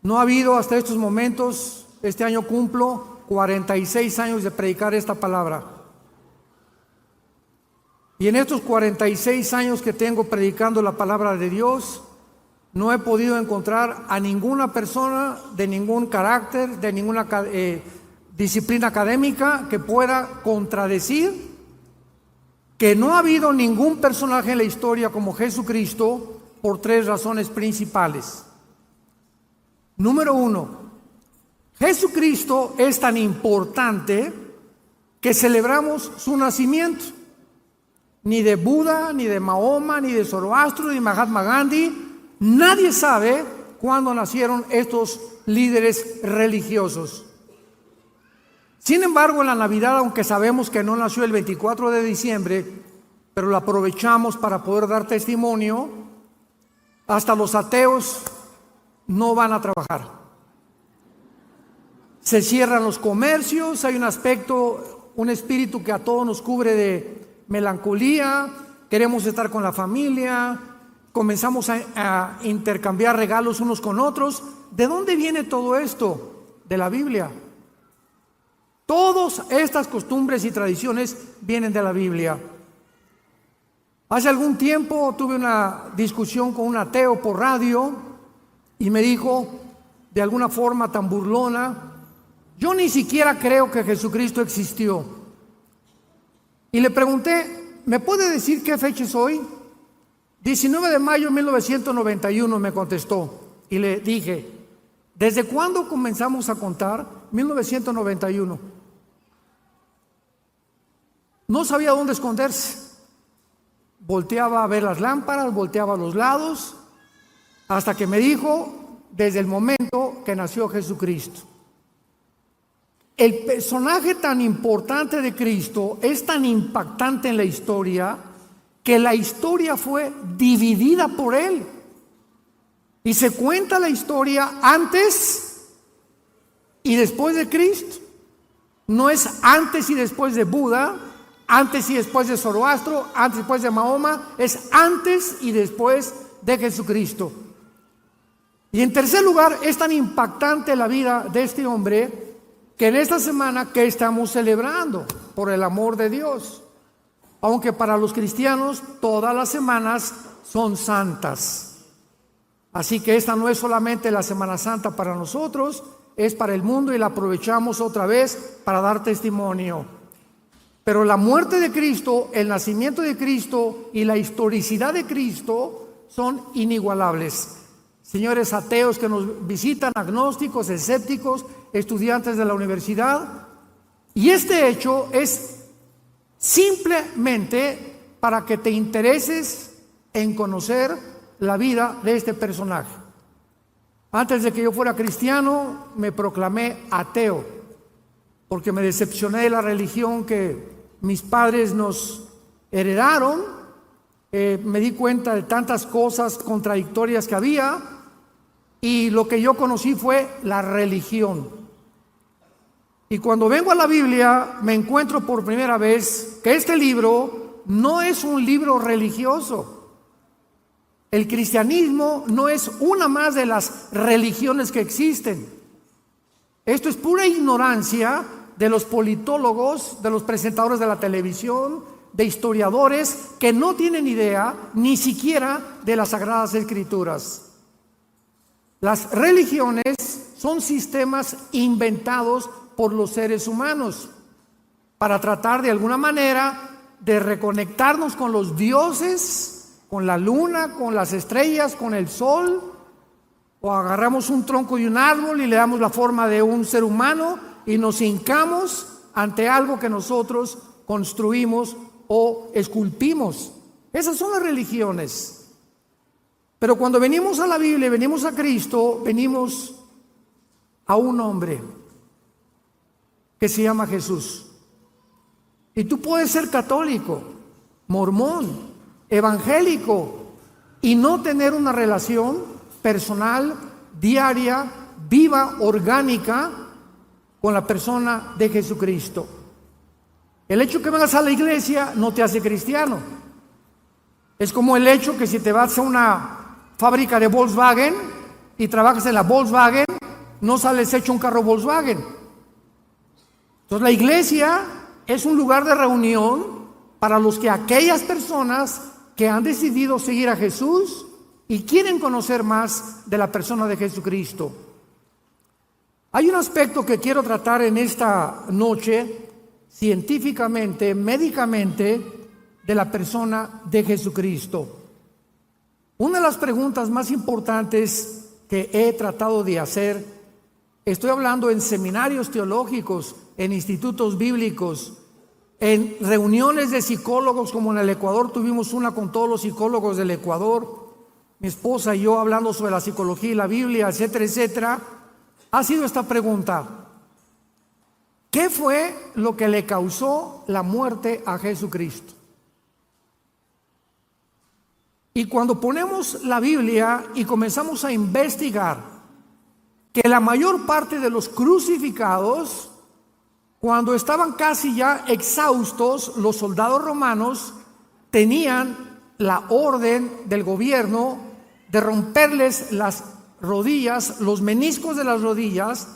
No ha habido hasta estos momentos, este año cumplo 46 años de predicar esta palabra. Y en estos 46 años que tengo predicando la palabra de Dios, no he podido encontrar a ninguna persona de ningún carácter, de ninguna disciplina académica que pueda contradecir que no ha habido ningún personaje en la historia como Jesucristo por tres razones principales. Número uno, Jesucristo es tan importante que celebramos su nacimiento. Ni de Buda, ni de Mahoma, ni de Zoroastro, ni de Mahatma Gandhi, nadie sabe cuándo nacieron estos líderes religiosos. Sin embargo, en la Navidad, aunque sabemos que no nació el 24 de diciembre, pero lo aprovechamos para poder dar testimonio, hasta los ateos no van a trabajar. Se cierran los comercios, hay un espíritu que a todos nos cubre de melancolía, queremos estar con la familia, comenzamos a intercambiar regalos unos con otros. ¿De dónde viene todo esto? De la Biblia. Todas estas costumbres y tradiciones vienen de la Biblia. Hace algún tiempo tuve una discusión con un ateo por radio y me dijo de alguna forma tan burlona: yo ni siquiera creo que Jesucristo existió. Y le pregunté: ¿me puede decir qué fecha es hoy? 19 de mayo de 1991 me contestó. Y le dije: ¿desde cuándo comenzamos a contar? 1991. No sabía dónde esconderse. Volteaba a ver las lámparas, volteaba a los lados, hasta que me dijo: desde el momento que nació Jesucristo. El personaje tan importante de Cristo es tan impactante en la historia que la historia fue dividida por él. Y se cuenta la historia antes y después de Cristo. No es antes y después de Buda, antes y después de Zoroastro, antes y después de Mahoma, es antes y después de Jesucristo. Y en tercer lugar, es tan impactante la vida de este hombre que en esta semana que estamos celebrando por el amor de Dios, aunque para los cristianos todas las semanas son santas. Así que esta no es solamente la Semana Santa para nosotros, es para el mundo y la aprovechamos otra vez para dar testimonio. Pero la muerte de Cristo, el nacimiento de Cristo y la historicidad de Cristo son inigualables. Señores ateos que nos visitan, agnósticos, escépticos, estudiantes de la universidad, y este hecho es simplemente para que te intereses en conocer la vida de este personaje. Antes de que yo fuera cristiano, me proclamé ateo, porque me decepcioné de la religión que mis padres nos heredaron. Me di cuenta de tantas cosas contradictorias que había, y lo que yo conocí fue la religión. Y cuando vengo a la Biblia, me encuentro por primera vez que este libro no es un libro religioso. El cristianismo no es una más de las religiones que existen. Esto es pura ignorancia de los politólogos, de los presentadores de la televisión, de historiadores que no tienen idea ni siquiera de las Sagradas Escrituras. Las religiones son sistemas inventados por los seres humanos para tratar de alguna manera de reconectarnos con los dioses, con la luna, con las estrellas, con el sol. O agarramos un tronco de un árbol y le damos la forma de un ser humano y nos hincamos ante algo que nosotros construimos o esculpimos. Esas son las religiones. Pero cuando venimos a la Biblia, venimos a Cristo, venimos a un hombre que se llama Jesús. Y tú puedes ser católico, mormón, evangélico y no tener una relación personal, diaria, viva, orgánica con la persona de Jesucristo. El hecho que vengas a la iglesia no te hace cristiano. Es como el hecho que si te vas a una fábrica de Volkswagen y trabajas en la Volkswagen, no sales hecho un carro Volkswagen. Entonces la iglesia es un lugar de reunión para aquellas personas que han decidido seguir a Jesús y quieren conocer más de la persona de Jesucristo. Hay un aspecto que quiero tratar en esta noche, científicamente, médicamente, de la persona de Jesucristo. Una de las preguntas más importantes que he tratado de hacer, estoy hablando en seminarios teológicos, en institutos bíblicos, en reuniones de psicólogos, como en el Ecuador tuvimos una con todos los psicólogos del Ecuador, mi esposa y yo hablando sobre la psicología y la Biblia, etcétera, etcétera, ha sido esta pregunta: ¿qué fue lo que le causó la muerte a Jesucristo? Y cuando ponemos la Biblia y comenzamos a investigar que la mayor parte de los crucificados, cuando estaban casi ya exhaustos, los soldados romanos tenían la orden del gobierno de romperles las rodillas, los meniscos de las rodillas,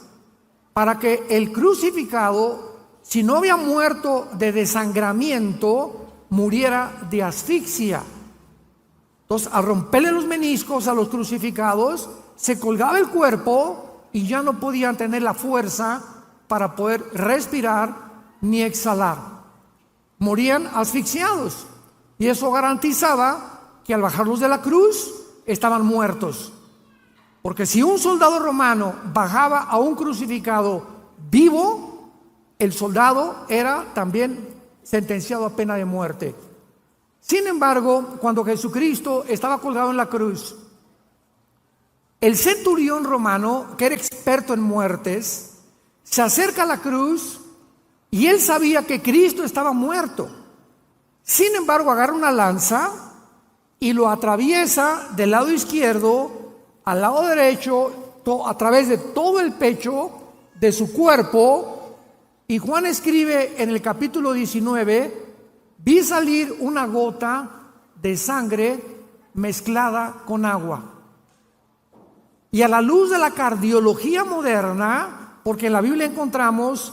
para que el crucificado, si no había muerto de desangramiento, muriera de asfixia. Entonces, al romperle los meniscos a los crucificados, se colgaba el cuerpo y ya no podían tener la fuerza para poder respirar ni exhalar. Morían asfixiados. Y eso garantizaba que al bajarlos de la cruz, estaban muertos. Porque si un soldado romano bajaba a un crucificado vivo, el soldado era también sentenciado a pena de muerte. Sin embargo, cuando Jesucristo estaba colgado en la cruz, el centurión romano, que era experto en muertes, se acerca a la cruz y él sabía que Cristo estaba muerto. Sin embargo, agarra una lanza y lo atraviesa del lado izquierdo al lado derecho, a través de todo el pecho de su cuerpo. Y Juan escribe en el capítulo 19: vi salir una gota de sangre mezclada con agua. Y a la luz de la cardiología moderna, porque en la Biblia encontramos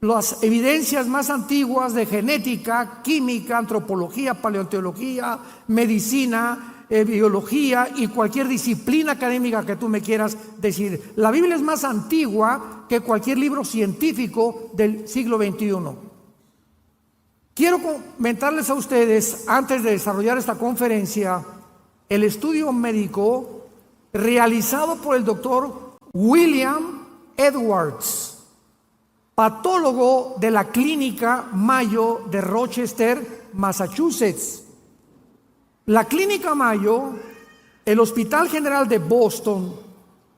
las evidencias más antiguas de genética, química, antropología, paleontología, medicina, biología y cualquier disciplina académica que tú me quieras decir. La Biblia es más antigua que cualquier libro científico del siglo XXI. Quiero comentarles a ustedes, antes de desarrollar esta conferencia, el estudio médico realizado por el doctor William Edwards, patólogo de la Clínica Mayo de Rochester, Massachusetts. La Clínica Mayo, el Hospital General de Boston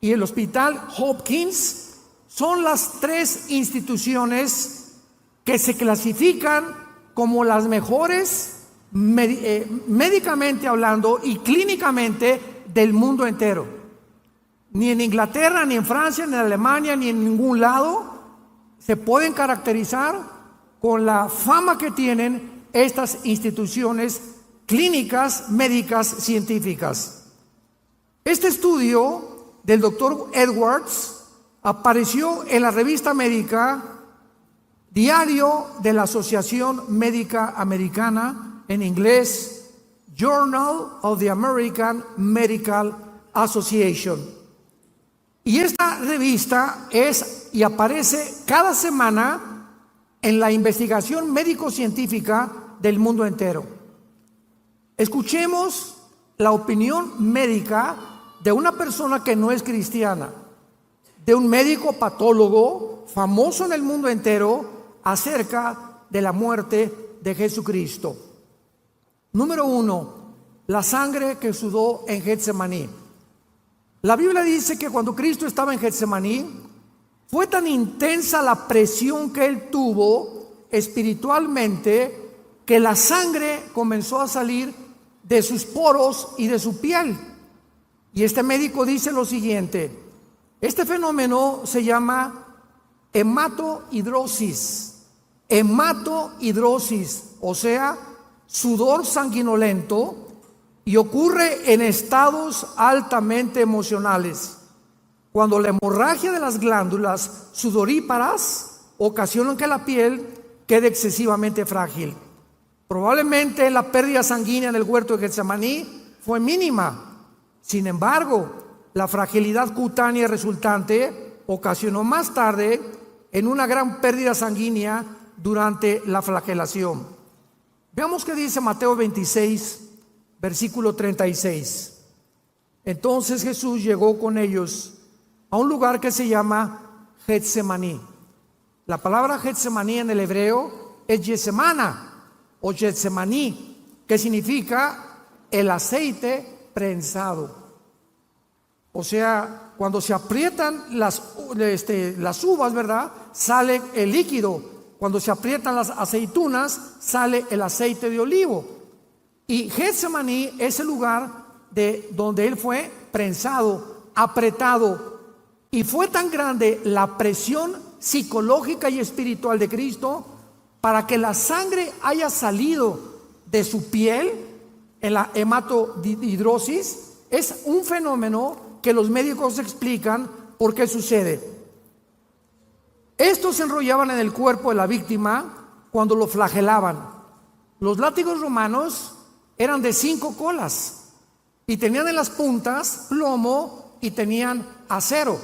y el Hospital Hopkins son las tres instituciones que se clasifican como las mejores médicamente hablando y clínicamente del mundo entero. Ni en Inglaterra, ni en Francia, ni en Alemania, ni en ningún lado se pueden caracterizar con la fama que tienen estas instituciones clínicas, médicas, científicas. Este estudio del doctor Edwards apareció en la revista médica Diario de la Asociación Médica Americana, en inglés Journal of the American Medical Association. Y esta revista es y aparece cada semana en la investigación médico-científica del mundo entero. Escuchemos la opinión médica de una persona que no es cristiana, de un médico patólogo famoso en el mundo entero acerca de la muerte de Jesucristo. Número 1, la sangre que sudó en Getsemaní. La Biblia dice que cuando Cristo estaba en Getsemaní, fue tan intensa la presión que él tuvo espiritualmente que la sangre comenzó a salir de sus poros y de su piel. Y este médico dice lo siguiente: este fenómeno se llama hematohidrosis. Hematohidrosis, o sea, sudor sanguinolento, y ocurre en estados altamente emocionales, cuando la hemorragia de las glándulas sudoríparas ocasiona que la piel quede excesivamente frágil. Probablemente la pérdida sanguínea en el huerto de Getsemaní fue mínima. Sin embargo, la fragilidad cutánea resultante ocasionó más tarde en una gran pérdida sanguínea durante la flagelación. Veamos qué dice Mateo 26, versículo 36. Entonces Jesús llegó con ellos a un lugar que se llama Getsemaní. La palabra Getsemaní en el hebreo es Getsemana o Getsemaní, que significa el aceite prensado. O sea, cuando se aprietan las uvas, ¿verdad?, sale el líquido. Cuando se aprietan las aceitunas, sale el aceite de olivo. Y Getsemaní es el lugar donde él fue prensado, apretado. Y fue tan grande la presión psicológica y espiritual de Cristo para que la sangre haya salido de su piel en la hematodihidrosis. Es un fenómeno que los médicos explican por qué sucede. Estos se enrollaban en el cuerpo de la víctima cuando lo flagelaban. Los látigos romanos eran de 5 colas y tenían en las puntas plomo y tenían acero,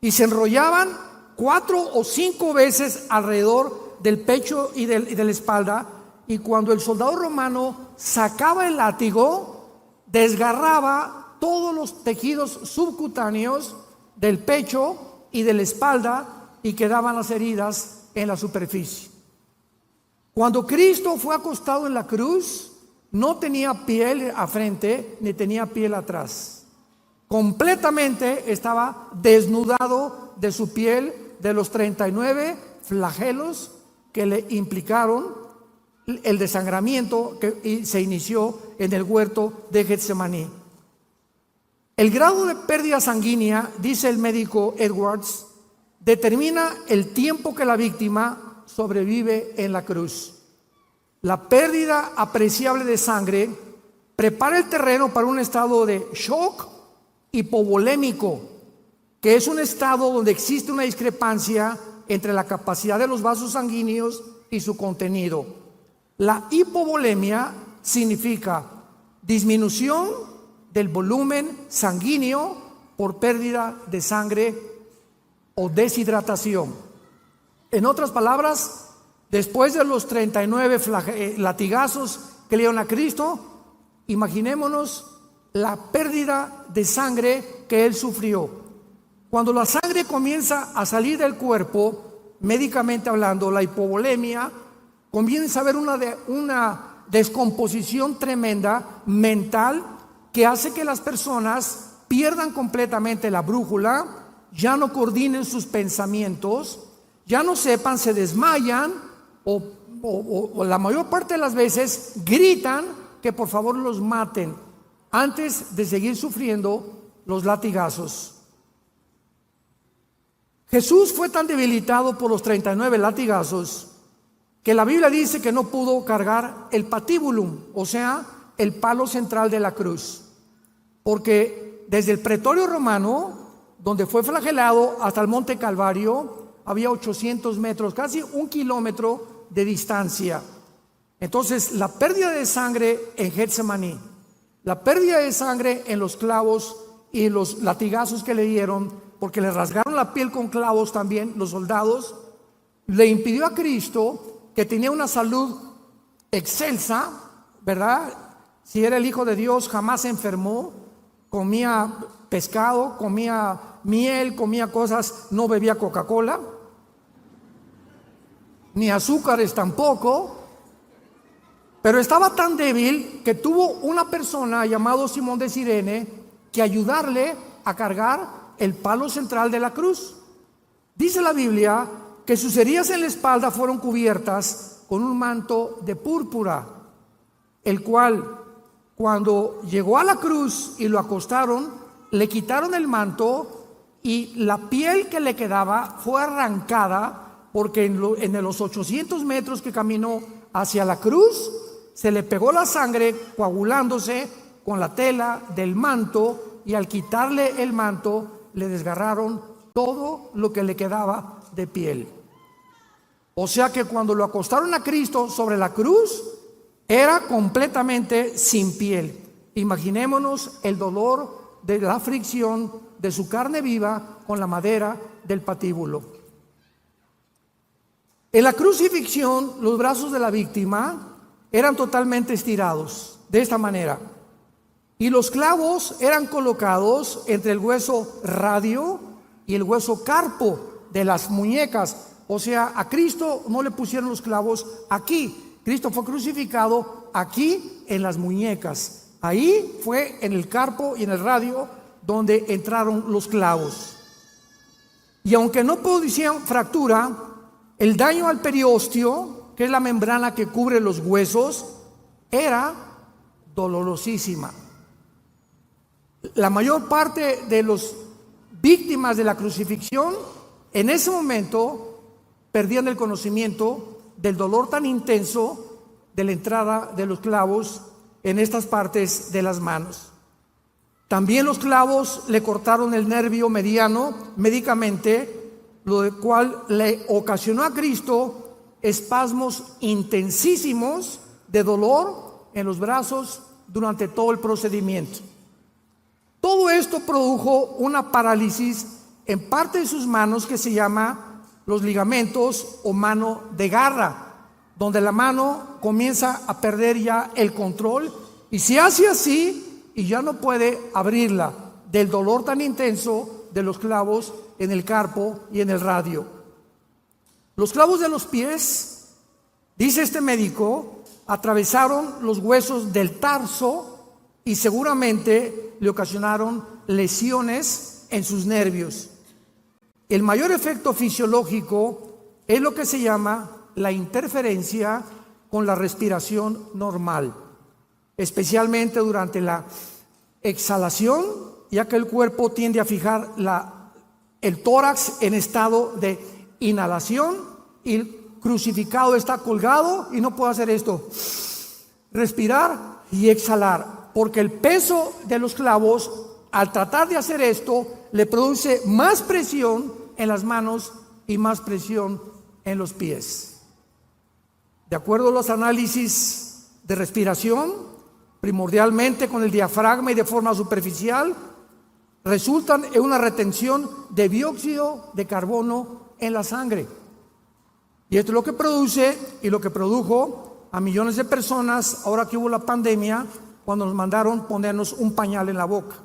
y se enrollaban 4 o 5 veces alrededor del pecho y de la espalda, y cuando el soldado romano sacaba el látigo, desgarraba todos los tejidos subcutáneos del pecho y de la espalda, y quedaban las heridas en la superficie. Cuando Cristo fue acostado en la cruz, no tenía piel a frente ni tenía piel atrás. Completamente estaba desnudado de su piel, de los 39 flagelos que le implicaron el desangramiento que se inició en el huerto de Getsemaní. El grado de pérdida sanguínea, dice el médico Edwards, determina el tiempo que la víctima sobrevive en la cruz. La pérdida apreciable de sangre prepara el terreno para un estado de shock hipovolémico, que es un estado donde existe una discrepancia entre la capacidad de los vasos sanguíneos y su contenido. La hipovolemia significa disminución del volumen sanguíneo por pérdida de sangre o deshidratación. En otras palabras, después de los 39 latigazos que le dieron a Cristo, imaginémonos la pérdida de sangre que él sufrió. Cuando la sangre comienza a salir del cuerpo, médicamente hablando, la hipovolemia, comienza a haber una descomposición tremenda mental que hace que las personas pierdan completamente la brújula, ya no coordinen sus pensamientos, ya no sepan, se desmayan o la mayor parte de las veces gritan que por favor los maten antes de seguir sufriendo los latigazos. Jesús fue tan debilitado por los 39 latigazos que la Biblia dice que no pudo cargar el patibulum, o sea, el palo central de la cruz, porque desde el pretorio romano, donde fue flagelado, hasta el monte Calvario, había 800 metros, casi 1 kilómetro de distancia. Entonces, la pérdida de sangre en Getsemaní, la pérdida de sangre en los clavos y los latigazos que le dieron, porque le rasgaron la piel con clavos también los soldados, le impidió a Cristo, que tenía una salud excelsa, ¿verdad? Si era el Hijo de Dios, jamás se enfermó, comía pescado, comía miel, comía cosas, no bebía Coca-Cola, ni azúcares tampoco, pero estaba tan débil que tuvo una persona llamado Simón de Cirene que ayudarle a cargar el palo central de la cruz. Dice la Biblia que sus heridas en la espalda fueron cubiertas con un manto de púrpura, el cual, cuando llegó a la cruz y lo acostaron, le quitaron el manto y la piel que le quedaba fue arrancada, porque en los 800 metros que caminó hacia la cruz, se le pegó la sangre coagulándose con la tela del manto, y al quitarle el manto le desgarraron todo lo que le quedaba de piel. O sea que cuando lo acostaron a Cristo sobre la cruz, era completamente sin piel. Imaginémonos el dolor de la fricción de su carne viva con la madera del patíbulo. En la crucifixión, los brazos de la víctima eran totalmente estirados, de esta manera. Y los clavos eran colocados entre el hueso radio y el hueso carpo de las muñecas. O sea, a Cristo no le pusieron los clavos aquí. Cristo fue crucificado aquí en las muñecas. Ahí fue en el carpo y en el radio donde entraron los clavos. Y aunque no producían fractura, el daño al periósteo, que es la membrana que cubre los huesos, era dolorosísima. La mayor parte de las víctimas de la crucifixión en ese momento perdían el conocimiento del dolor tan intenso de la entrada de los clavos en estas partes de las manos. También los clavos le cortaron el nervio mediano médicamente, lo cual le ocasionó a Cristo espasmos intensísimos de dolor en los brazos durante todo el procedimiento. Todo esto produjo una parálisis en parte de sus manos que se llama los ligamentos o mano de garra, donde la mano comienza a perder ya el control y se hace así y ya no puede abrirla del dolor tan intenso de los clavos en el carpo y en el radio. Los clavos de los pies, dice este médico, atravesaron los huesos del tarso y seguramente le ocasionaron lesiones en sus nervios. El mayor efecto fisiológico es lo que se llama la interferencia con la respiración normal, especialmente durante la exhalación, ya que el cuerpo tiende a fijar el tórax en estado de inhalación y el crucificado está colgado y no puede hacer esto, respirar y exhalar, porque el peso de los clavos, al tratar de hacer esto, le produce más presión en las manos y más presión en los pies. De acuerdo a los análisis de respiración, primordialmente con el diafragma y de forma superficial, resultan en una retención de dióxido de carbono en la sangre. Y esto es lo que produce y lo que produjo a millones de personas ahora que hubo la pandemia, cuando nos mandaron ponernos un pañal en la boca.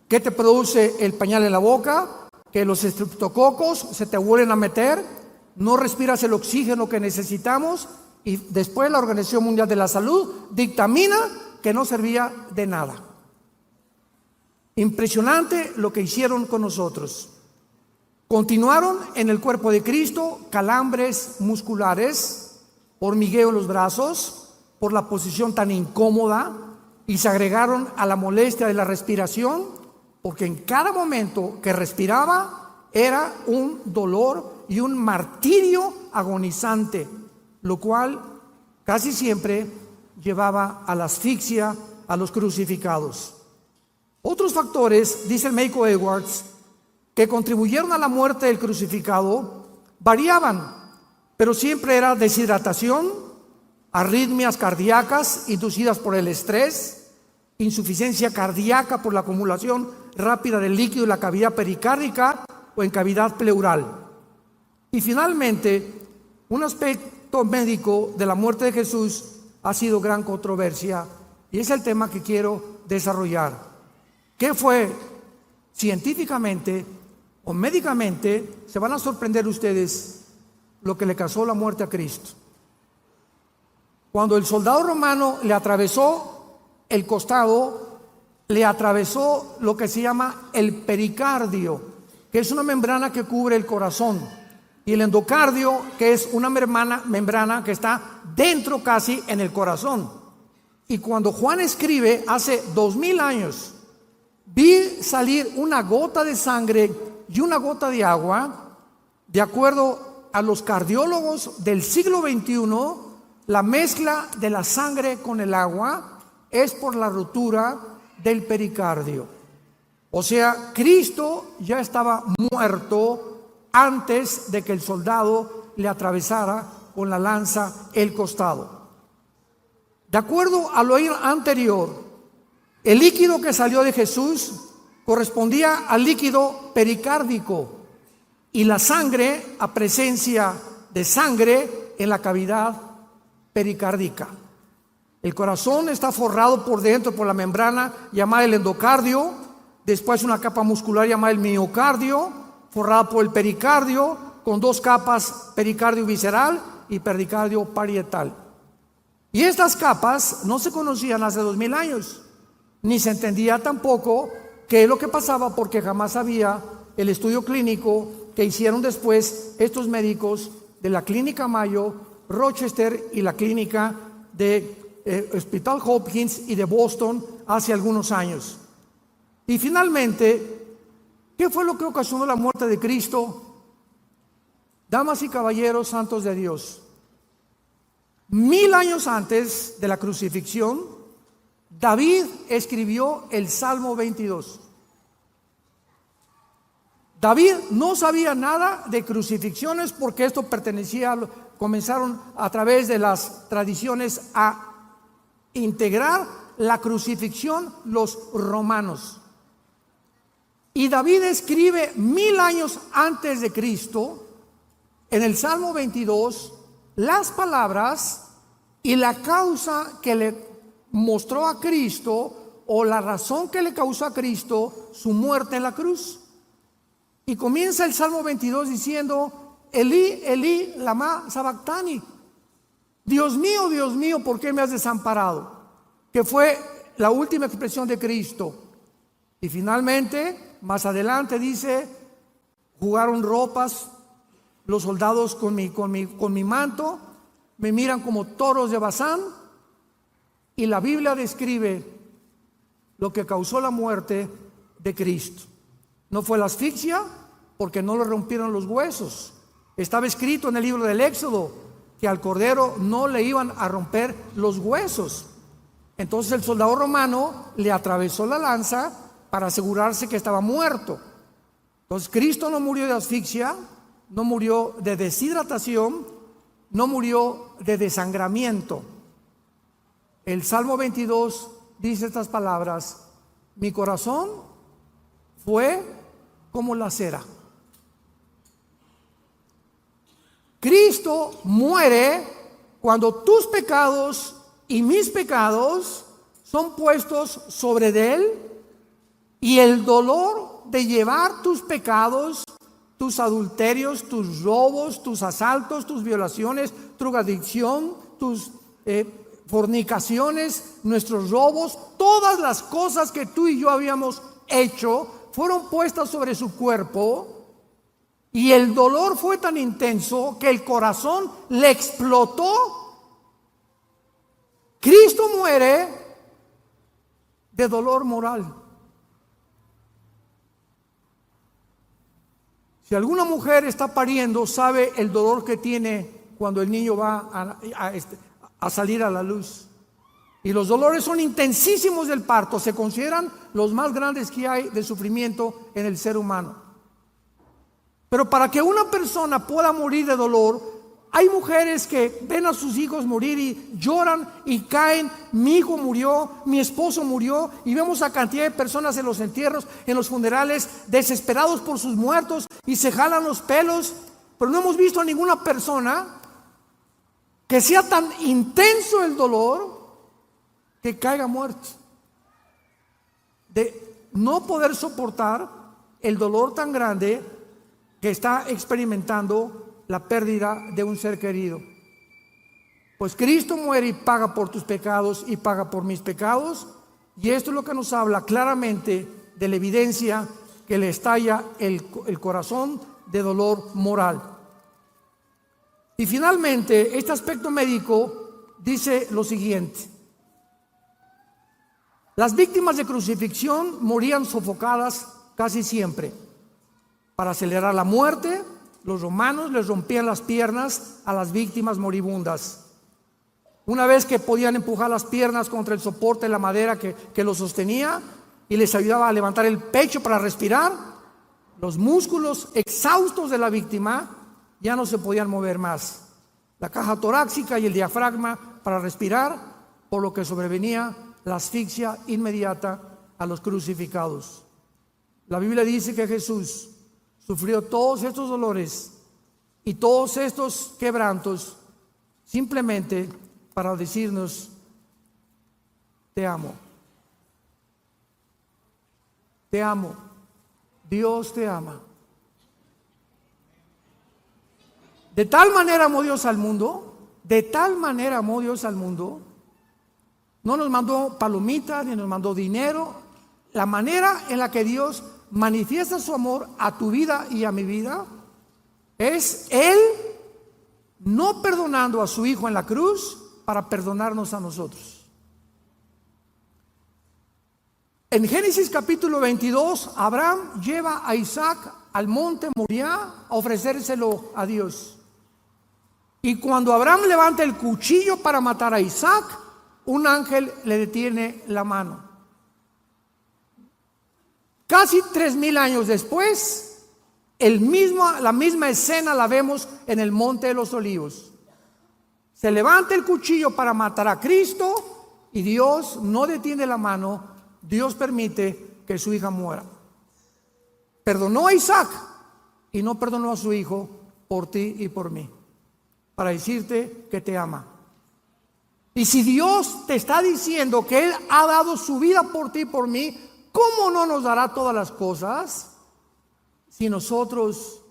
¿Qué te produce el pañal en la boca? Que los estreptococos se te vuelven a meter, no respiras el oxígeno que necesitamos y después la Organización Mundial de la Salud dictamina que no servía de nada. Impresionante lo que hicieron con nosotros. Continuaron en el cuerpo de Cristo calambres musculares, hormigueo en los brazos por la posición tan incómoda, y se agregaron a la molestia de la respiración, porque en cada momento que respiraba era un dolor y un martirio agonizante, lo cual casi siempre llevaba a la asfixia a los crucificados. Otros factores, dice el médico Edwards, que contribuyeron a la muerte del crucificado variaban, pero siempre era deshidratación, arritmias cardíacas inducidas por el estrés, insuficiencia cardíaca por la acumulación rápida del líquido en la cavidad pericárdica o en cavidad pleural. Y finalmente, un aspecto médico de la muerte de Jesús ha sido gran controversia, y es el tema que quiero desarrollar. ¿Qué fue científicamente o médicamente? Se van a sorprender ustedes lo que le causó la muerte a Cristo. Cuando el soldado romano le atravesó el costado, le atravesó lo que se llama el pericardio, que es una membrana que cubre el corazón, y el endocardio, que es una membrana que está dentro casi en el corazón. Y cuando Juan escribe hace 2000 años, vi salir una gota de sangre y una gota de agua. De acuerdo a los cardiólogos del siglo XXI, la mezcla de la sangre con el agua es por la rotura del pericardio. O sea, Cristo ya estaba muerto antes de que el soldado le atravesara con la lanza el costado. De acuerdo a lo anterior, el líquido que salió de Jesús correspondía al líquido pericárdico y la sangre a presencia de sangre en la cavidad pericárdica. El corazón está forrado por dentro por la membrana llamada el endocardio, después una capa muscular llamada el miocardio, forrada por el pericardio, con dos capas, pericardio visceral y pericardio parietal. Y estas capas no se conocían hace 2000 años, ni se entendía tampoco qué es lo que pasaba, porque jamás había el estudio clínico que hicieron después estos médicos de la Clínica Mayo, Rochester y la Clínica de Hospital Hopkins y de Boston hace algunos años. Y finalmente, ¿qué fue lo que ocasionó la muerte de Cristo? Damas y caballeros santos de Dios, 1000 años antes de la crucifixión, David escribió el Salmo 22. David no sabía nada de crucifixiones porque esto comenzaron a través de las tradiciones a integrar la crucifixión los romanos. Y David escribe 1000 años antes de Cristo, en el Salmo 22, las palabras y la causa que le mostró a Cristo, o la razón que le causó a Cristo su muerte en la cruz. Y comienza el Salmo 22 diciendo: Elí, Elí, lama sabactani. Dios mío, ¿por qué me has desamparado? Que fue la última expresión de Cristo. Y finalmente, más adelante dice: jugaron ropas los soldados con mi manto, me miran como toros de Bazán. Y la Biblia describe lo que causó la muerte de Cristo. No fue la asfixia, porque no le rompieron los huesos. Estaba escrito en el libro del Éxodo que al cordero no le iban a romper los huesos. Entonces el soldado romano le atravesó la lanza para asegurarse que estaba muerto. Entonces Cristo no murió de asfixia, no murió de deshidratación, no murió de desangramiento. El Salmo 22 dice estas palabras: mi corazón fue como la cera. Cristo muere cuando tus pecados y mis pecados son puestos sobre de él, y el dolor de llevar tus pecados, tus adulterios, tus robos, tus asaltos, tus violaciones, tu drogadicción, tus fornicaciones, nuestros robos, todas las cosas que tú y yo habíamos hecho fueron puestas sobre su cuerpo, y el dolor fue tan intenso que el corazón le explotó. Cristo muere de dolor moral. Si alguna mujer está pariendo, sabe el dolor que tiene cuando el niño va a salir a la luz. Y los dolores son intensísimos del parto, se consideran los más grandes que hay de sufrimiento en el ser humano. Pero para que una persona pueda morir de dolor, hay mujeres que ven a sus hijos morir y lloran y caen: mi hijo murió, mi esposo murió, y vemos a cantidad de personas en los entierros, en los funerales, desesperados por sus muertos y se jalan los pelos. Pero no hemos visto a ninguna persona que sea tan intenso el dolor que caiga muerto, de no poder soportar el dolor tan grande que está experimentando la pérdida de un ser querido. Pues Cristo muere y paga por tus pecados y paga por mis pecados, y esto es lo que nos habla claramente de la evidencia que le estalla el corazón de dolor moral. Y finalmente, este aspecto médico dice lo siguiente: las víctimas de crucifixión morían sofocadas casi siempre. Para acelerar la muerte, los romanos les rompían las piernas a las víctimas moribundas. Una vez que podían empujar las piernas contra el soporte de la madera que los sostenía y les ayudaba a levantar el pecho para respirar, los músculos exhaustos de la víctima ya no se podían mover más. La caja torácica y el diafragma para respirar, por lo que sobrevenía la asfixia inmediata a los crucificados. La Biblia dice que Jesús sufrió todos estos dolores y todos estos quebrantos simplemente para decirnos: te amo, te amo, Dios te ama. De tal manera amó Dios al mundo, de tal manera amó Dios al mundo. No nos mandó palomitas ni nos mandó dinero. La manera en la que Dios manifiesta su amor a tu vida y a mi vida es Él no perdonando a su Hijo en la cruz para perdonarnos a nosotros. En Génesis capítulo 22, Abraham lleva a Isaac al monte Moriah a ofrecérselo a Dios. Y cuando Abraham levanta el cuchillo para matar a Isaac, un ángel le detiene la mano. Casi 3000 años después, la misma escena la vemos en el Monte de los Olivos. Se levanta el cuchillo para matar a Cristo y Dios no detiene la mano. Dios permite que su hija muera. Perdonó a Isaac y no perdonó a su hijo por ti y por mí, para decirte que te ama. Y si Dios te está diciendo que Él ha dado su vida por ti y por mí, ¿cómo no nos dará todas las cosas si nosotros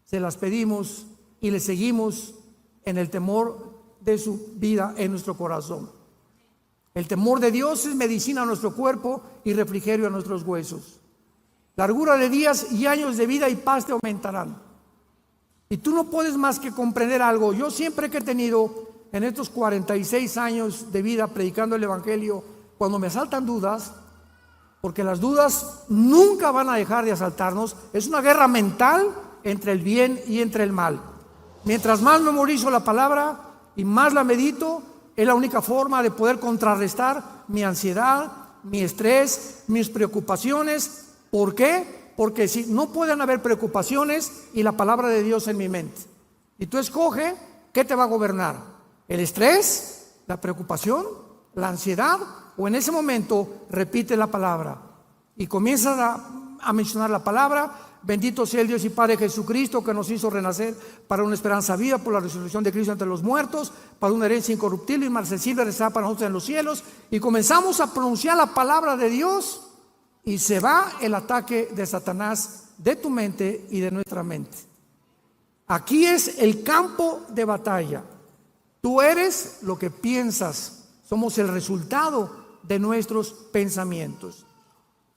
se las pedimos y le seguimos en el temor de su vida en nuestro corazón? El temor de Dios es medicina a nuestro cuerpo y refrigerio a nuestros huesos. Largura de días y años de vida y paz te aumentarán. Y tú no puedes más que comprender algo. Yo siempre que he tenido en estos 46 años de vida predicando el Evangelio, cuando me asaltan dudas, porque las dudas nunca van a dejar de asaltarnos, es una guerra mental entre el bien y entre el mal. Mientras más memorizo la palabra y más la medito, es la única forma de poder contrarrestar mi ansiedad, mi estrés, mis preocupaciones. ¿Por qué? Porque si no pueden haber preocupaciones y la palabra de Dios en mi mente. Y tú escoge qué te va a gobernar: el estrés, la preocupación, la ansiedad, o en ese momento repite la palabra y comienzas a mencionar la palabra. Bendito sea el Dios y Padre Jesucristo, que nos hizo renacer para una esperanza viva por la resurrección de Cristo entre los muertos, para una herencia incorruptible y inmarcesible reservada para nosotros en los cielos. Y comenzamos a pronunciar la palabra de Dios y se va el ataque de Satanás de tu mente y de nuestra mente. Aquí es el campo de batalla. Tú eres lo que piensas. Somos el resultado de nuestros pensamientos.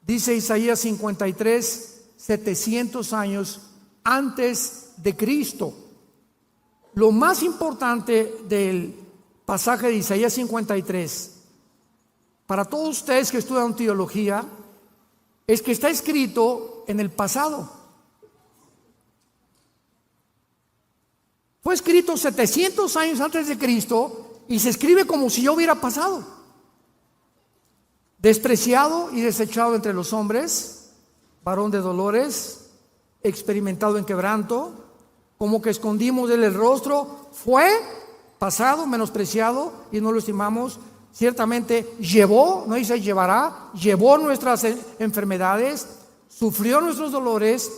Dice Isaías 53, 700 años antes de Cristo. Lo más importante del pasaje de Isaías 53, para todos ustedes que estudian teología, es que está escrito en el pasado. Fue escrito 700 años antes de Cristo y se escribe como si ya hubiera pasado. Despreciado y desechado entre los hombres, varón de dolores, experimentado en quebranto, como que escondimos de él el rostro. Fue pasado, menospreciado y no lo estimamos. Ciertamente llevó, no dice llevará, llevó nuestras enfermedades, sufrió nuestros dolores,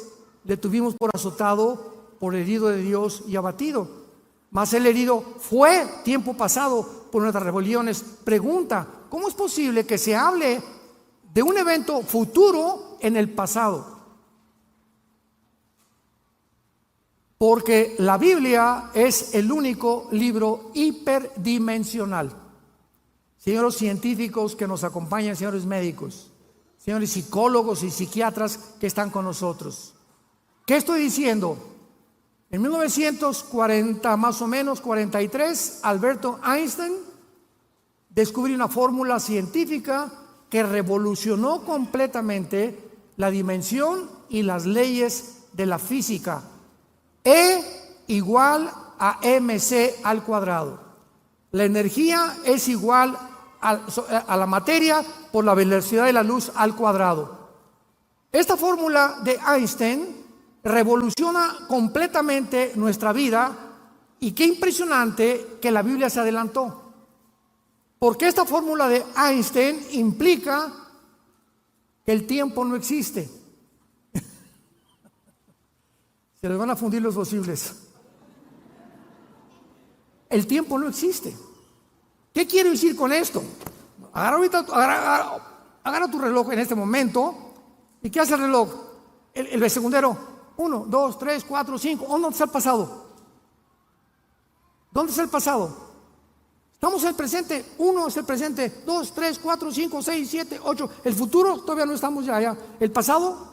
le tuvimos por azotado, por herido de Dios y abatido. Mas el herido fue tiempo pasado por nuestras rebeliones. Pregunta: ¿cómo es posible que se hable de un evento futuro en el pasado? Porque la Biblia es el único libro hiperdimensional. Señores científicos que nos acompañan, señores médicos, señores psicólogos y psiquiatras que están con nosotros, ¿qué estoy diciendo? En 1940, más o menos 43, Alberto Einstein descubrió una fórmula científica que revolucionó completamente la dimensión y las leyes de la física. E igual a mc al cuadrado. La energía es igual a la materia por la velocidad de la luz al cuadrado. Esta fórmula de Einstein revoluciona completamente nuestra vida, y qué impresionante que la Biblia se adelantó, porque esta fórmula de Einstein implica que el tiempo no existe. Se les van a fundir los fusibles. El tiempo no existe. ¿Qué quiero decir con esto? Agarra tu reloj en este momento. ¿Y qué hace el reloj? El segundero. 1, 2, 3, 4, 5. ¿Dónde está el pasado? ¿Dónde está el pasado? Estamos en el presente. 1 es el presente. 2, 3, 4, 5, 6, 7, 8. El futuro todavía no estamos allá. El pasado.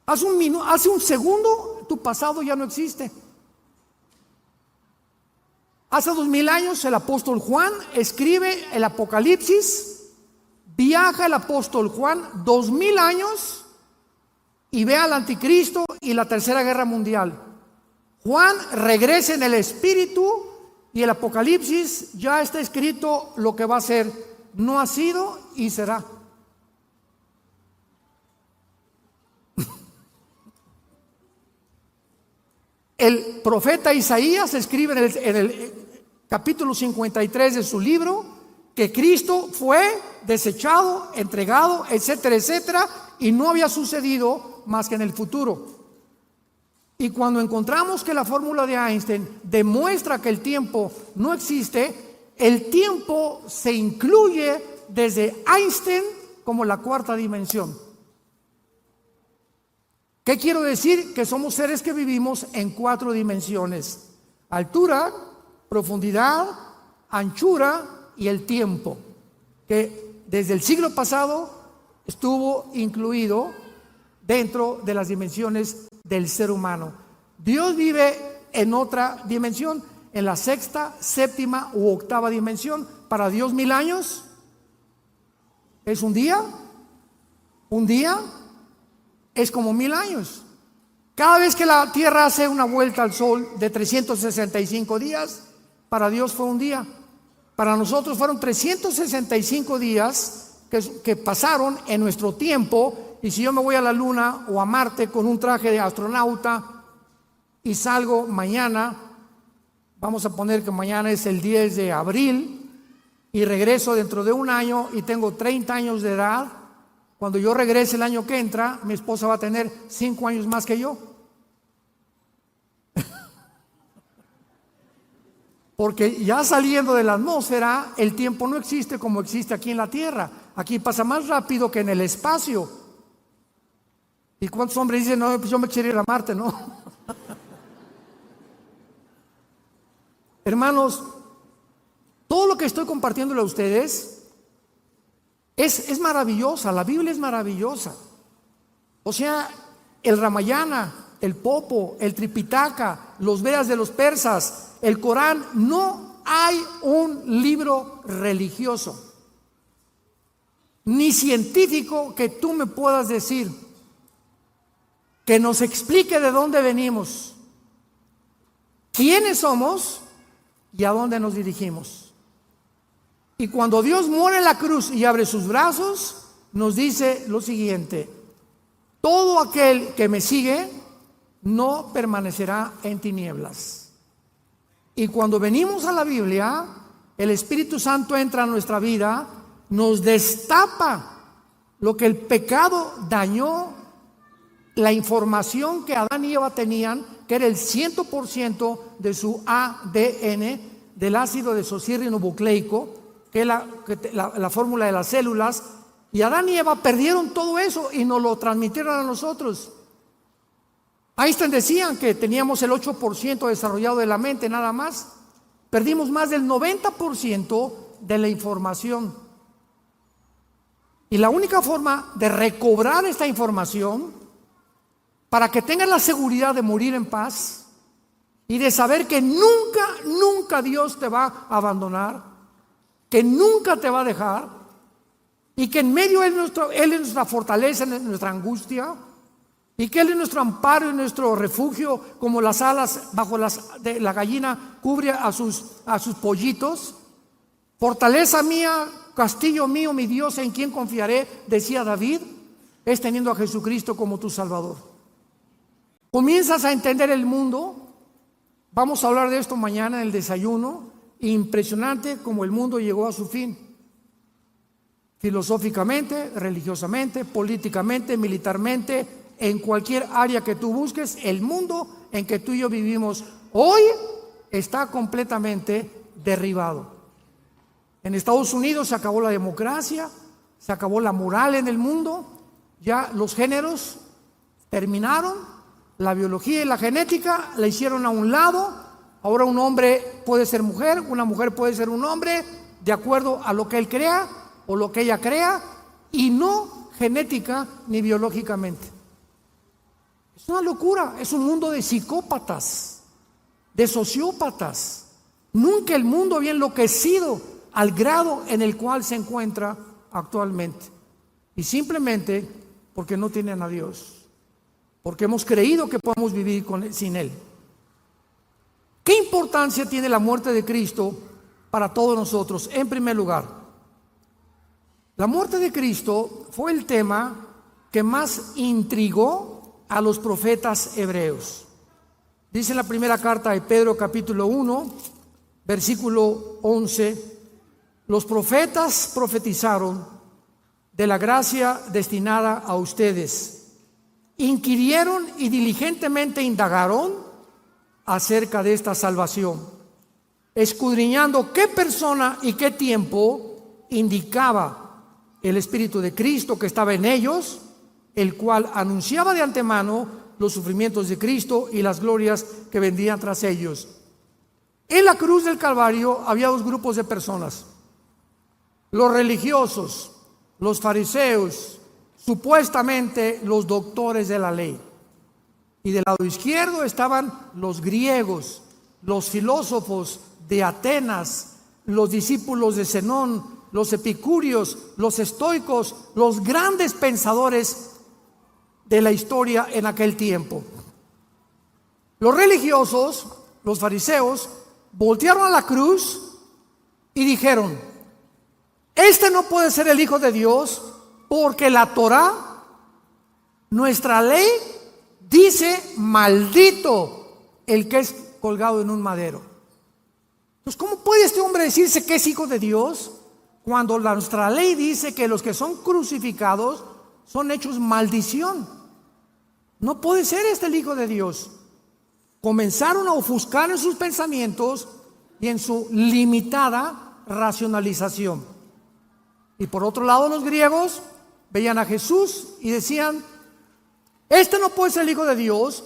Hace un segundo tu pasado ya no existe. Hace 2000 años el apóstol Juan escribe el Apocalipsis, viaja el apóstol Juan 2000 años y ve al anticristo y la tercera guerra mundial. Juan regresa en el espíritu y el Apocalipsis ya está escrito lo que va a ser, no ha sido y será. El profeta Isaías escribe en el capítulo 53 de su libro que Cristo fue desechado, entregado, etcétera, etcétera, y no había sucedido más que en el futuro. Y cuando encontramos que la fórmula de Einstein demuestra que el tiempo no existe, el tiempo se incluye desde Einstein como la cuarta dimensión. ¿Qué quiero decir? Que somos seres que vivimos en 4 dimensiones: altura, profundidad, anchura y el tiempo, que desde el siglo pasado estuvo incluido dentro de las dimensiones del ser humano. Dios vive en otra dimensión, en la 6ª, 7ª u 8ª dimensión. Para Dios 1000 años es un día. Un día es como 1000 años. Cada vez que la Tierra hace una vuelta al Sol de 365 días, para Dios fue un día. Para nosotros fueron 365 días que pasaron en nuestro tiempo. Y si yo me voy a la Luna o a Marte con un traje de astronauta y salgo mañana, vamos a poner que mañana es el 10 de abril, y regreso dentro de un año y tengo 30 años de edad, cuando yo regrese el año que entra, mi esposa va a tener 5 años más que yo. Porque ya saliendo de la atmósfera, el tiempo no existe como existe aquí en la Tierra. Aquí pasa más rápido que en el espacio. ¿Y cuántos hombres dicen, no, pues yo me quiero ir a Marte? No. Hermanos, todo lo que estoy compartiéndole a ustedes es maravillosa. La Biblia es maravillosa. O sea, el Ramayana, el Popo, el Tripitaka, los Vedas de los persas, el Corán, no hay un libro religioso ni científico que tú me puedas decir que nos explique de dónde venimos, quiénes somos y a dónde nos dirigimos. Y cuando Dios muere en la cruz y abre sus brazos, nos dice lo siguiente: todo aquel que me sigue no permanecerá en tinieblas. Y cuando venimos a la Biblia, el Espíritu Santo entra a nuestra vida, nos destapa lo que el pecado dañó, la información que Adán y Eva tenían, que era el 100% de su ADN, del ácido desoxirribonucleico, que es la fórmula de las células. Y Adán y Eva perdieron todo eso y nos lo transmitieron a nosotros. Einstein decían que teníamos el 8% desarrollado de la mente nada más. Perdimos más del 90% de la información. Y la única forma de recobrar esta información, para que tengas la seguridad de morir en paz y de saber que nunca, nunca Dios te va a abandonar, que nunca te va a dejar, y que en medio Él es nuestra fortaleza, nuestra angustia, y que Él es nuestro amparo y nuestro refugio, como las alas bajo las de la gallina cubre a sus pollitos. Fortaleza mía, castillo mío, mi Dios, en quien confiaré, decía David, es teniendo a Jesucristo como tu Salvador. Comienzas a entender el mundo. Vamos a hablar de esto mañana en el desayuno. Impresionante como el mundo llegó a su fin. Filosóficamente, religiosamente, políticamente, militarmente, en cualquier área que tú busques, el mundo en que tú y yo vivimos hoy está completamente derribado. En Estados Unidos se acabó la democracia, se acabó la moral en el mundo, ya los géneros terminaron, la biología y la genética la hicieron a un lado. Ahora un hombre puede ser mujer, una mujer puede ser un hombre, de acuerdo a lo que él crea o lo que ella crea, y no genética ni biológicamente. Es una locura, es un mundo de psicópatas, de sociópatas. Nunca el mundo había enloquecido al grado en el cual se encuentra actualmente. Y simplemente porque no tienen a Dios, porque hemos creído que podemos vivir sin Él. ¿Qué importancia tiene la muerte de Cristo para todos nosotros? En primer lugar, la muerte de Cristo fue el tema que más intrigó a los profetas hebreos. Dice en la primera carta de Pedro, capítulo 1, versículo 11, los profetas profetizaron de la gracia destinada a ustedes, inquirieron y diligentemente indagaron acerca de esta salvación, escudriñando qué persona y qué tiempo indicaba el Espíritu de Cristo que estaba en ellos, el cual anunciaba de antemano los sufrimientos de Cristo y las glorias que vendrían tras ellos. En la cruz del Calvario había dos grupos de personas: los religiosos, los fariseos, supuestamente los doctores de la ley. Y del lado izquierdo estaban los griegos, los filósofos de Atenas, los discípulos de Zenón, los epicúreos, los estoicos, los grandes pensadores de la historia en aquel tiempo. Los religiosos, los fariseos, voltearon a la cruz y dijeron: este no puede ser el Hijo de Dios, porque la Torá, nuestra ley, dice: maldito el que es colgado en un madero. Entonces, ¿cómo puede este hombre decirse que es hijo de Dios cuando nuestra ley dice que los que son crucificados son hechos maldición? No puede ser este el Hijo de Dios. Comenzaron a ofuscar en sus pensamientos y en su limitada racionalización. Y por otro lado, los griegos veían a Jesús y decían: este no puede ser el Hijo de Dios,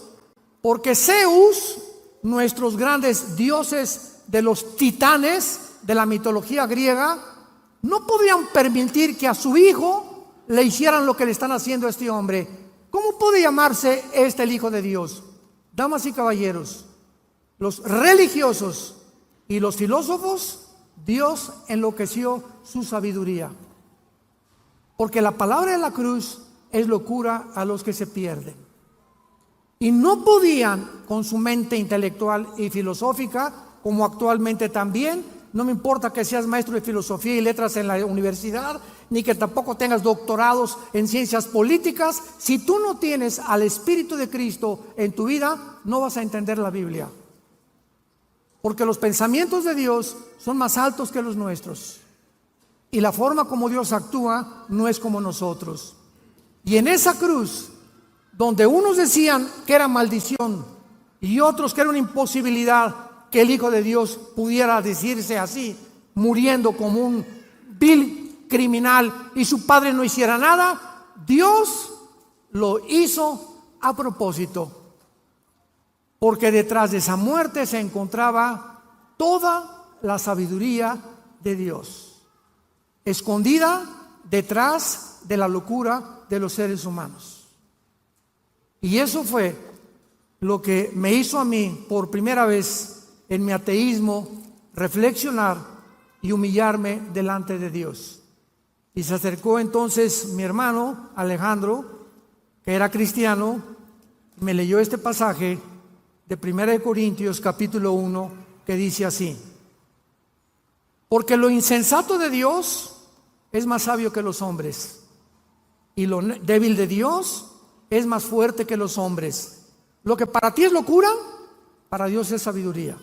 porque Zeus, nuestros grandes dioses de los titanes de la mitología griega, no podían permitir que a su hijo le hicieran lo que le están haciendo a este hombre. ¿Cómo puede llamarse este el Hijo de Dios? Damas y caballeros, los religiosos y los filósofos, Dios enloqueció su sabiduría, porque la palabra de la cruz es locura a los que se pierden. Y no podían, con su mente intelectual y filosófica, como actualmente también, no me importa que seas maestro de filosofía y letras en la universidad, ni que tampoco tengas doctorados en ciencias políticas, si tú no tienes al Espíritu de Cristo en tu vida, no vas a entender la Biblia. Porque los pensamientos de Dios son más altos que los nuestros, y la forma como Dios actúa no es como nosotros. Y en esa cruz, donde unos decían que era maldición y otros que era una imposibilidad que el Hijo de Dios pudiera decirse así, muriendo como un vil criminal y su padre no hiciera nada, Dios lo hizo a propósito, porque detrás de esa muerte se encontraba toda la sabiduría de Dios, escondida detrás de la locura de los seres humanos. Y eso fue lo que me hizo a mí, por primera vez en mi ateísmo, reflexionar y humillarme delante de Dios. Y se acercó entonces mi hermano Alejandro, que era cristiano, me leyó este pasaje de 1 Corintios capítulo 1 que dice así: porque lo insensato de Dios es más sabio que los hombres, y lo débil de Dios es más fuerte que los hombres. Lo que para ti es locura, para Dios es sabiduría.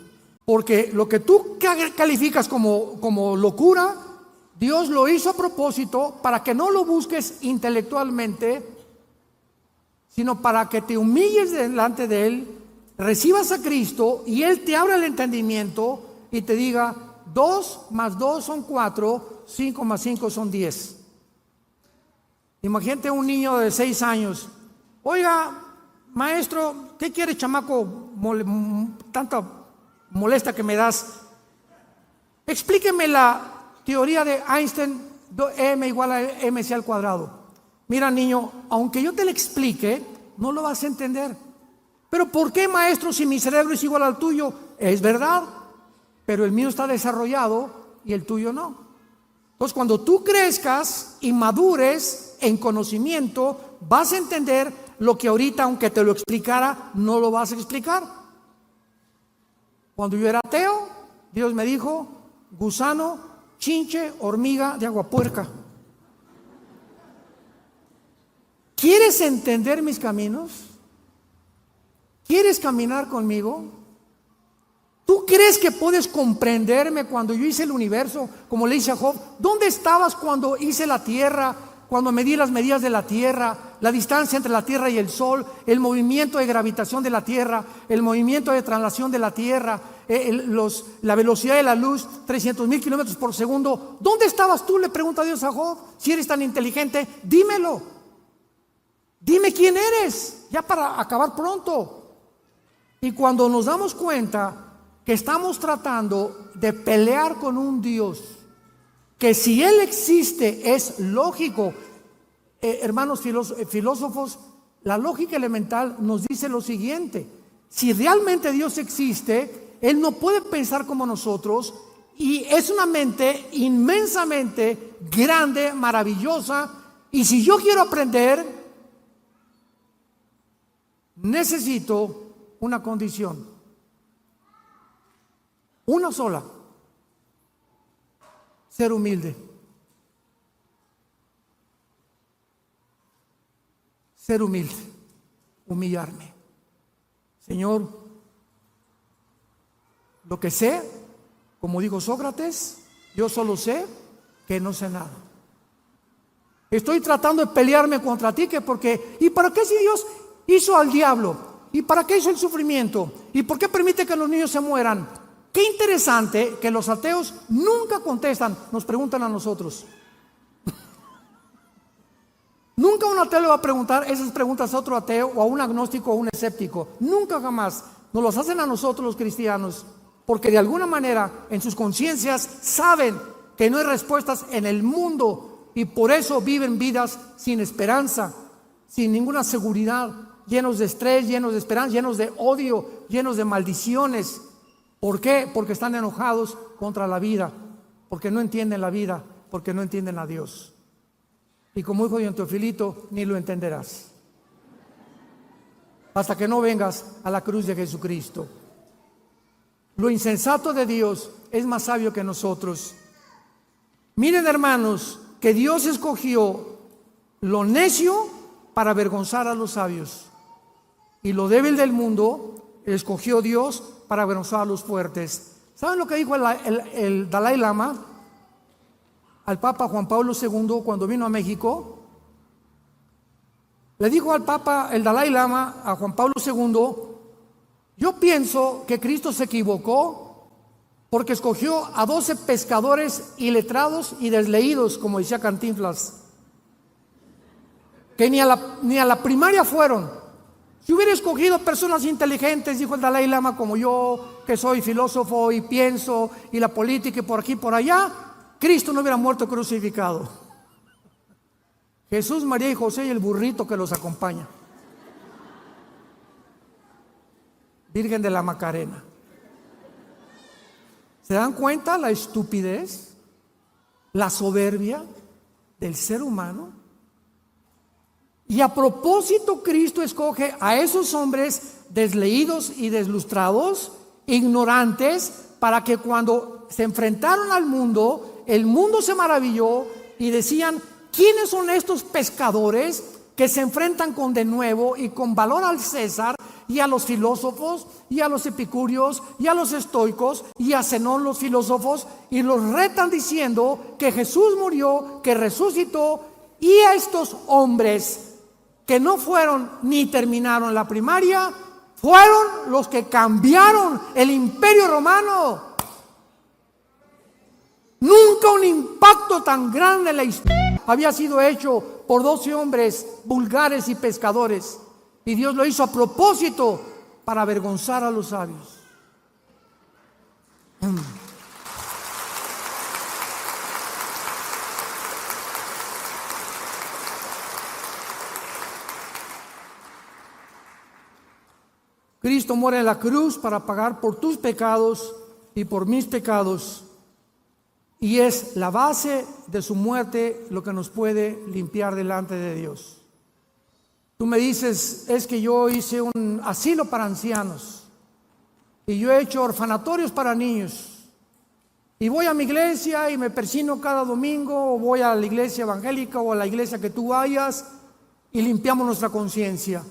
Porque lo que tú calificas como locura, Dios lo hizo a propósito para que no lo busques intelectualmente, sino para que te humilles delante de Él, recibas a Cristo y Él te abra el entendimiento y te diga: 2 más 2 son 4, 5 más 5 son 10. Imagínate un niño de 6 años: oiga, maestro, ¿qué quiere, chamaco? Tanta molesta que me das. Explíqueme la teoría de Einstein, m igual a mc al cuadrado. Mira, niño, aunque yo te lo explique, no lo vas a entender. Pero ¿por qué, maestro, si mi cerebro es igual al tuyo? Es verdad, pero el mío está desarrollado y el tuyo no. Entonces, cuando tú crezcas y madures en conocimiento, vas a entender lo que ahorita, aunque te lo explicara, no lo vas a explicar. Cuando yo era ateo, Dios me dijo: gusano, chinche, hormiga de agua puerca. ¿Quieres entender mis caminos? ¿Quieres caminar conmigo? ¿Tú crees que puedes comprenderme cuando yo hice el universo? Como le hice a Job: ¿dónde estabas cuando hice la tierra? Cuando medí las medidas de la tierra, la distancia entre la tierra y el sol, el movimiento de gravitación de la tierra, el movimiento de traslación de la tierra, la velocidad de la luz, 300,000 kilómetros por segundo. ¿Dónde estabas tú?, le pregunta Dios a Job. Si eres tan inteligente, dímelo. Dime quién eres, ya para acabar pronto. Y cuando nos damos cuenta que estamos tratando de pelear con un Dios, que si Él existe es lógico, hermanos filósofos, la lógica elemental nos dice lo siguiente: si realmente Dios existe, Él no puede pensar como nosotros, y es una mente inmensamente grande, maravillosa, y si yo quiero aprender, necesito una condición, una sola: ser humilde. Ser humilde, humillarme. Señor, lo que sé, como dijo Sócrates, yo solo sé que no sé nada. Estoy tratando de pelearme contra ti, ¿y para qué, si Dios hizo al diablo? ¿Y para qué hizo el sufrimiento? ¿Y por qué permite que los niños se mueran? Qué interesante que los ateos nunca contestan, nos preguntan a nosotros. Nunca un ateo le va a preguntar esas preguntas a otro ateo, o a un agnóstico o a un escéptico. Nunca, jamás. Nos los hacen a nosotros los cristianos, porque de alguna manera en sus conciencias saben que no hay respuestas en el mundo, y por eso viven vidas sin esperanza, sin ninguna seguridad, llenos de estrés, llenos de esperanza, llenos de odio, llenos de maldiciones. ¿Por qué? Porque están enojados contra la vida, porque no entienden la vida, porque no entienden a Dios. Y como dijo don Teofilito, ni lo entenderás hasta que no vengas a la cruz de Jesucristo. Lo insensato de Dios es más sabio que nosotros. Miren, hermanos, que Dios escogió lo necio para avergonzar a los sabios, y lo débil del mundo escogió Dios para avergonzar a los fuertes. ¿Saben lo que dijo el Dalai Lama al Papa Juan Pablo II cuando vino a México? Le dijo al Papa, el Dalai Lama, a Juan Pablo II: yo pienso que Cristo se equivocó porque escogió a 12 pescadores iletrados y desleídos, como decía Cantinflas, que ni a la primaria fueron. Si hubiera escogido personas inteligentes, dijo el Dalai Lama, como yo, que soy filósofo y pienso, y la política y por aquí y por allá, Cristo no hubiera muerto crucificado. Jesús, María y José y el burrito que los acompaña. Virgen de la Macarena. ¿Se dan cuenta la estupidez, la soberbia del ser humano? Y a propósito, Cristo escoge a esos hombres desleídos y deslustrados, ignorantes, para que cuando se enfrentaron al mundo, el mundo se maravilló y decían: ¿quiénes son estos pescadores que se enfrentan con denuedo y con valor al César y a los filósofos y a los epicúreos y a los estoicos y a Zenón, los filósofos, y los retan diciendo que Jesús murió, que resucitó? Y a estos hombres que no fueron ni terminaron la primaria fueron los que cambiaron el Imperio Romano. Nunca un impacto tan grande en la historia había sido hecho por 12 hombres vulgares y pescadores, y Dios lo hizo a propósito para avergonzar a los sabios. Cristo muere en la cruz para pagar por tus pecados y por mis pecados, y es la base de su muerte lo que nos puede limpiar delante de Dios. Tú me dices: es que yo hice un asilo para ancianos y yo he hecho orfanatorios para niños y voy a mi iglesia y me persino cada domingo, o voy a la iglesia evangélica o a la iglesia que tú vayas y limpiamos nuestra conciencia.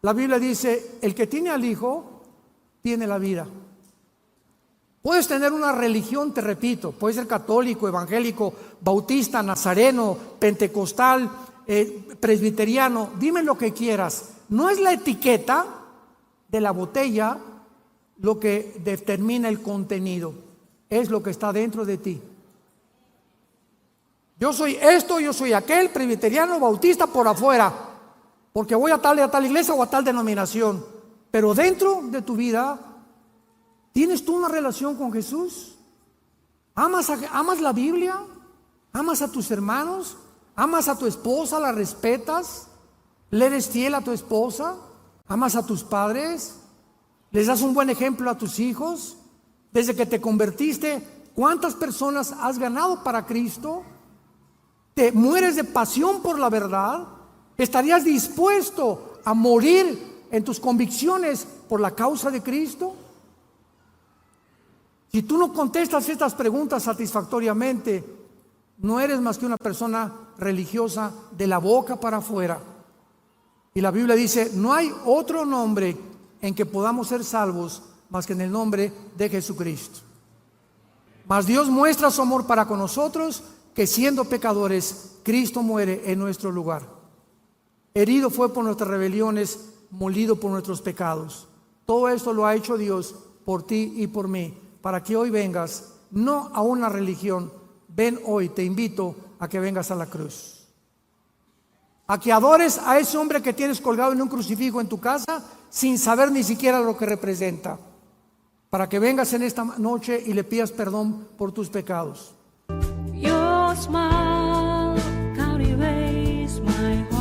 La Biblia dice: el que tiene al Hijo tiene la vida. Puedes tener una religión, te repito, puedes ser católico, evangélico, bautista, nazareno, pentecostal, presbiteriano, dime lo que quieras. No es la etiqueta de la botella lo que determina el contenido, es lo que está dentro de ti. Yo soy esto, yo soy aquel, presbiteriano, bautista por afuera, porque voy a tal iglesia o a tal denominación, pero dentro de tu vida, ¿tienes tú una relación con Jesús? ¿Amas la Biblia? ¿Amas a tus hermanos? ¿Amas a tu esposa? ¿La respetas? ¿Le eres fiel a tu esposa? ¿Amas a tus padres? ¿Les das un buen ejemplo a tus hijos? Desde que te convertiste, ¿cuántas personas has ganado para Cristo? ¿Te mueres de pasión por la verdad? ¿Estarías dispuesto a morir en tus convicciones por la causa de Cristo? Si tú no contestas estas preguntas satisfactoriamente, no eres más que una persona religiosa de la boca para afuera. Y la Biblia dice: no hay otro nombre en que podamos ser salvos más que en el nombre de Jesucristo. Mas Dios muestra su amor para con nosotros, que siendo pecadores, Cristo muere en nuestro lugar. Herido fue por nuestras rebeliones, molido por nuestros pecados. Todo esto lo ha hecho Dios por ti y por mí, para que hoy vengas no a una religión. Ven hoy, te invito a que vengas a la cruz, a que adores a ese hombre que tienes colgado en un crucifijo en tu casa sin saber ni siquiera lo que representa, para que vengas en esta noche y le pidas perdón por tus pecados. Your smile captivates my heart.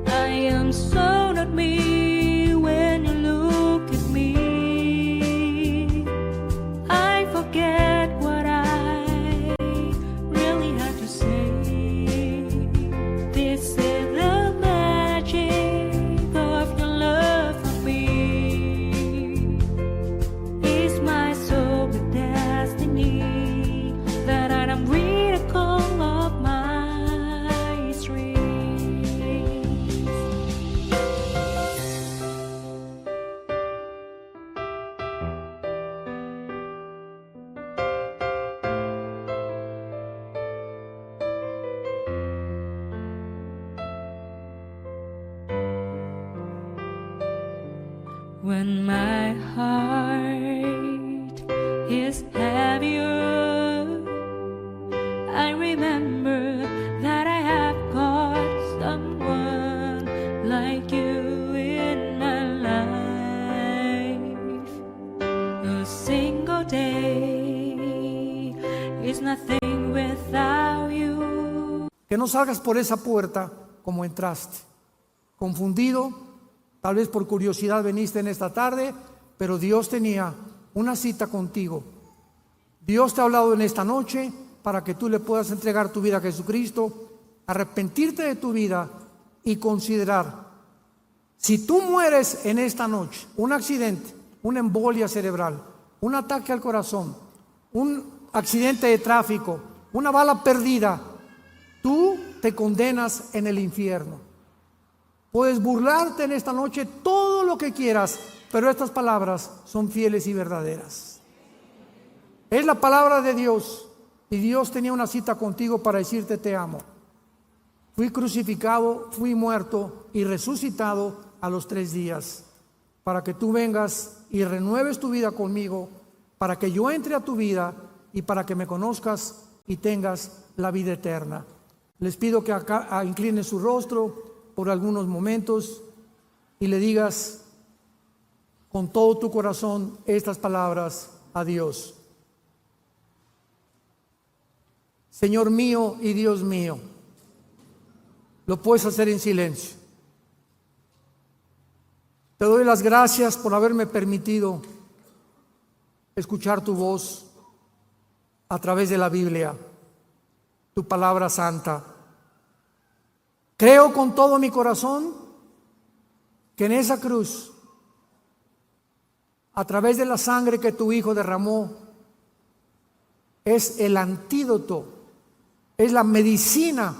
I am so not me when you look at me. I forget what I really had to say. This is the magic of your love for me. Is my soul the destiny that I am miracle of my dreams? When my heart is heavier, I remember that I have got someone like you in my life. A single day is nothing without you. Que no salgas por esa puerta como entraste, confundido. Tal vez por curiosidad veniste en esta tarde, pero Dios tenía una cita contigo. Dios te ha hablado en esta noche para que tú le puedas entregar tu vida a Jesucristo arrepentirte de tu vida y considerar, si tú mueres en esta noche, un accidente, una embolia cerebral, un ataque al corazón, un accidente de tráfico, una bala perdida, tú te condenas en el infierno. Puedes burlarte en esta noche todo lo que quieras, pero estas palabras son fieles y verdaderas. Es la palabra de Dios, y Dios tenía una cita contigo para decirte te amo. Fui crucificado, fui muerto y resucitado a los 3 días, para que tú vengas y renueves tu vida conmigo, para que yo entre a tu vida y para que me conozcas y tengas la vida eterna. Les pido que acá inclinen su rostro por algunos momentos y le digas con todo tu corazón estas palabras a Dios. Señor mío y Dios mío, lo puedes hacer en silencio. Te doy las gracias por haberme permitido escuchar tu voz a través de la Biblia, tu palabra santa. Creo con todo mi corazón que en esa cruz, a través de la sangre que tu Hijo derramó, es el antídoto, es la medicina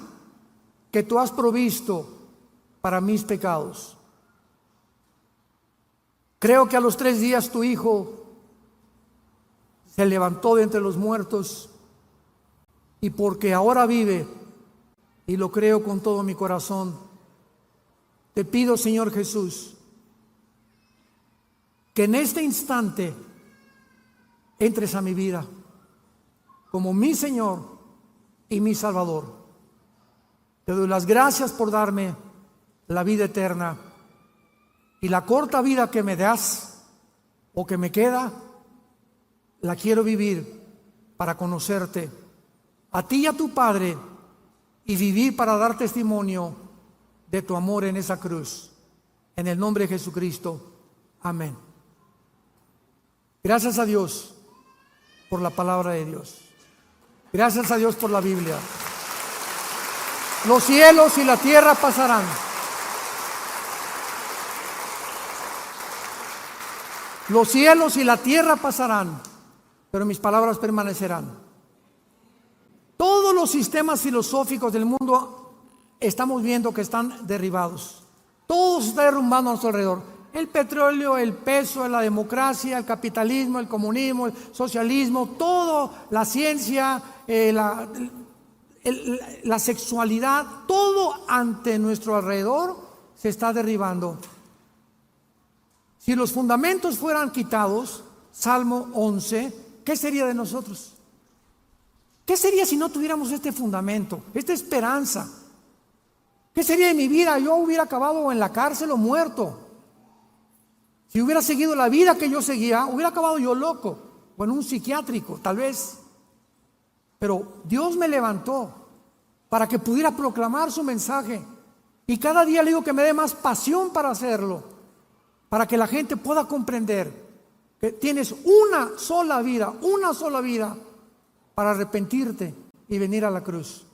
que tú has provisto para mis pecados. Creo que a los 3 días tu Hijo se levantó de entre los muertos, y porque ahora vive, y lo creo con todo mi corazón, te pido, Señor Jesús, que en este instante entres a mi vida como mi Señor y mi Salvador. Te doy las gracias por darme la vida eterna, y la corta vida que me das o que me queda, la quiero vivir para conocerte a ti y a tu Padre, y vivir para dar testimonio de tu amor en esa cruz. En el nombre de Jesucristo. Amén. Gracias a Dios por la palabra de Dios. Gracias a Dios por la Biblia. Los cielos y la tierra pasarán, los cielos y la tierra pasarán, pero mis palabras permanecerán. Todos los sistemas filosóficos del mundo estamos viendo que están derribados. Todo se está derrumbando a nuestro alrededor. El petróleo, el peso, la democracia, el capitalismo, el comunismo, el socialismo, todo, la ciencia, la sexualidad, todo ante nuestro alrededor se está derribando. Si los fundamentos fueran quitados, Salmo 11, ¿qué sería de nosotros? ¿Qué sería si no tuviéramos este fundamento, esta esperanza? ¿Qué sería de mi vida? Yo hubiera acabado en la cárcel o muerto. Si hubiera seguido la vida que yo seguía, hubiera acabado yo loco o en un psiquiátrico, tal vez. Pero Dios me levantó para que pudiera proclamar su mensaje. Y cada día le digo que me dé más pasión para hacerlo, para que la gente pueda comprender que tienes una sola vida para arrepentirte y venir a la cruz.